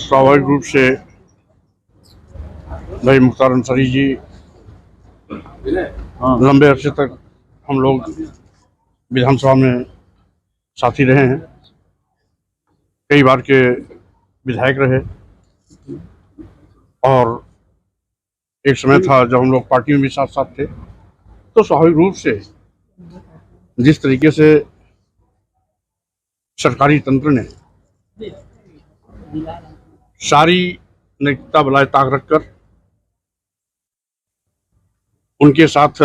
स्वाभाविक रूप से भाई मुख्तार अंसारी जी लंबे अरसे तक हम लोग विधानसभा में साथी रहे हैं, कई बार के विधायक रहे और एक समय था जब हम लोग पार्टी में भी साथ साथ थे। तो स्वाभाविक रूप से जिस तरीके से सरकारी तंत्र ने सारी नैतिकता बनाए ताक रखकर उनके साथ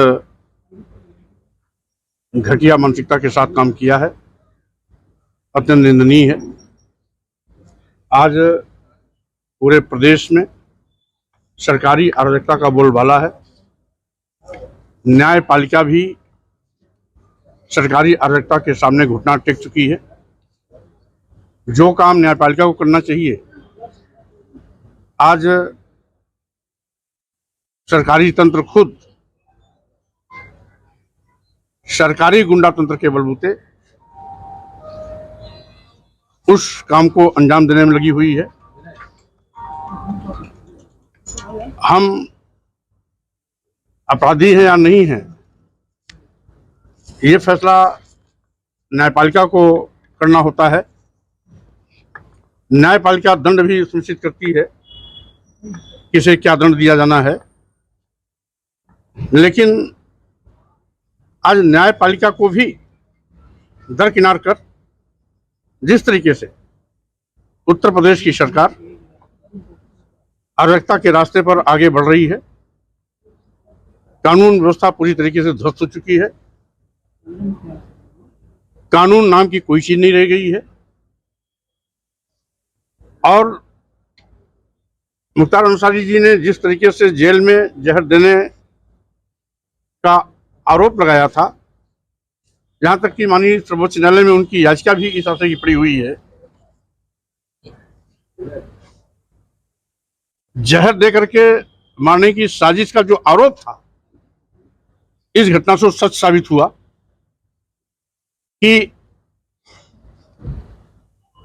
घटिया मानसिकता के साथ काम किया है, अत्यंत निंदनीय है। आज पूरे प्रदेश में सरकारी अराजकता का बोलबाला है। न्यायपालिका भी सरकारी अराजकता के सामने घुटना टेक चुकी है। जो काम न्यायपालिका को करना चाहिए आज सरकारी तंत्र खुद सरकारी गुंडा तंत्र के बलबूते उस काम को अंजाम देने में लगी हुई है। हम अपराधी हैं या नहीं हैं, ये फैसला न्यायपालिका को करना होता है। न्यायपालिका दंड भी सुनिश्चित करती है किसे क्या दंड दिया जाना है, लेकिन आज न्यायपालिका को भी दरकिनार कर जिस तरीके से उत्तर प्रदेश की सरकार अराजकता के रास्ते पर आगे बढ़ रही है, कानून व्यवस्था पूरी तरीके से ध्वस्त हो चुकी है, कानून नाम की कोई चीज नहीं रह गई है। और मुख्तार अंसारी जी ने जिस तरीके से जेल में जहर देने का आरोप लगाया था, जहां तक कि माननीय सर्वोच्च न्यायालय में उनकी याचिका भी इस आशय की पड़ी हुई है, जहर दे करके मारने की साजिश का जो आरोप था, इस घटना से सच साबित हुआ कि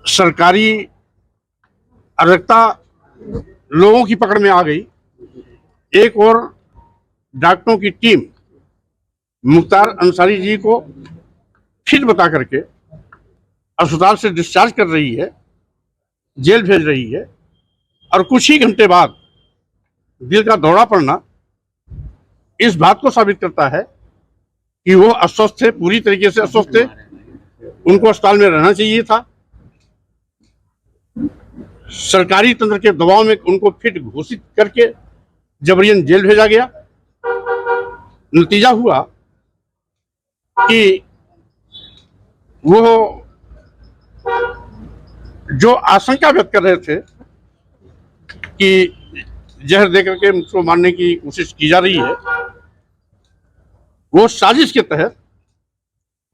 सरकारी अराजकता लोगों की पकड़ में आ गई। एक और डॉक्टरों की टीम मुख्तार अंसारी जी को फिर बता करके अस्पताल से डिस्चार्ज कर रही है, जेल भेज रही है, और कुछ ही घंटे बाद दिल का दौरा पड़ना इस बात को साबित करता है कि वो अस्वस्थ थे, पूरी तरीके से अस्वस्थ थे, उनको अस्पताल में रहना चाहिए था। सरकारी तंत्र के दबाव में उनको फिट घोषित करके जबरियन जेल भेजा गया। नतीजा हुआ कि वो जो आशंका व्यक्त कर रहे थे कि जहर देकर के मुझको मारने की कोशिश की जा रही है, वो साजिश के तहत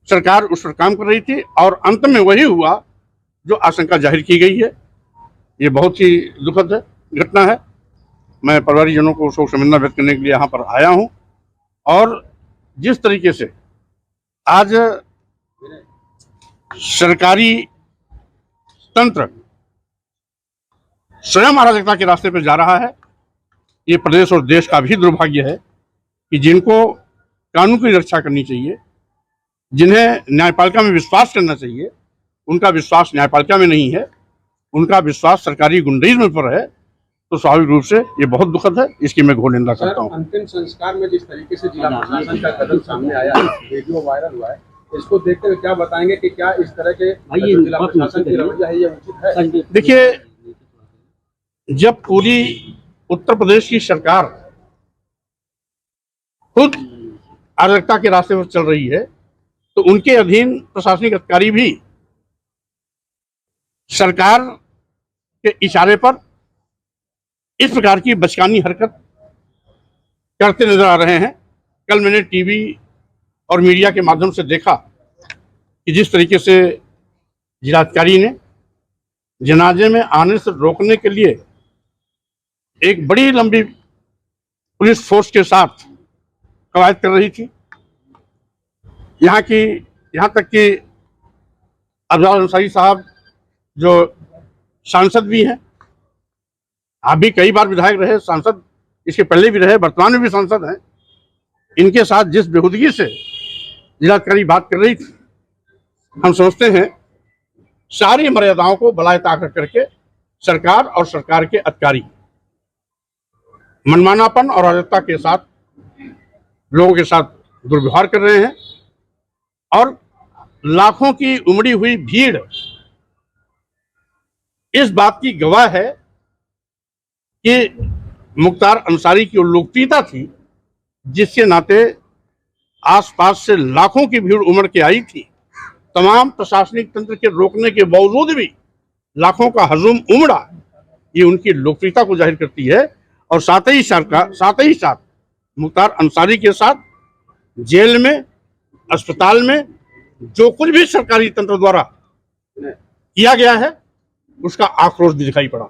सरकार उस पर काम कर रही थी और अंत में वही हुआ जो आशंका जाहिर की गई है। ये बहुत ही दुखद घटना है। मैं परिवारजनों को शोक संवेदना व्यक्त करने के लिए यहाँ पर आया हूँ। और जिस तरीके से आज सरकारी तंत्र स्वयं अराजकता के रास्ते पर जा रहा है, ये प्रदेश और देश का भी दुर्भाग्य है कि जिनको कानून की रक्षा करनी चाहिए, जिन्हें न्यायपालिका में विश्वास करना चाहिए, उनका विश्वास न्यायपालिका में नहीं है, उनका विश्वास सरकारी गुंडाइज्म पर है। तो स्वाभाविक रूप से ये बहुत दुखद है, इसकी मैं घोर निंदा करता हूँ। अंतिम संस्कार में जिस तरीके से जिला प्रशासन का कदम सामने आया, वीडियो वायरल हुआ है, इसको देखते हुए क्या बताएंगे कि क्या इस तरह के जिला प्रशासन की रवैया है, ये उचित है? देखिए, जब पूरी उत्तर प्रदेश की सरकार खुद अराजकता के रास्ते पर चल रही है, तो उनके अधीन प्रशासनिक अधिकारी भी सरकार के इशारे पर इस प्रकार की बचकानी हरकत करते नजर आ रहे हैं। कल मैंने टीवी और मीडिया के माध्यम से देखा कि जिस तरीके से जिलाधिकारी ने जनाजे में आने से रोकने के लिए एक बड़ी लंबी पुलिस फोर्स के साथ कवायद कर रही थी। यहाँ तक कि अफजल अंसारी साहब जो सांसद भी हैं, आप भी कई बार विधायक रहे, सांसद इसके पहले भी रहे, वर्तमान में भी सांसद हैं। इनके साथ जिस बेहूदगी से जिलाधिकारी बात कर रही थी, हम समझते हैं सारी मर्यादाओं को बलाए ताक रख करके सरकार और सरकार के अधिकारी मनमानापन और अराजकता के साथ लोगों के साथ दुर्व्यवहार कर रहे हैं। और लाखों की उमड़ी हुई भीड़ इस बात की गवाह है कि मुख्तार अंसारी की वो लोकप्रियता थी, जिसके नाते आसपास से लाखों की भीड़ उमड़ के आई थी। तमाम प्रशासनिक तंत्र के रोकने के बावजूद भी लाखों का हजूम उमड़ा। ये उनकी लोकप्रियता को जाहिर करती है। और साथ ही साथ मुख्तार अंसारी के साथ जेल में, अस्पताल में जो कुछ भी सरकारी तंत्र द्वारा किया गया है, उसका आक्रोश भी दिखाई पड़ा।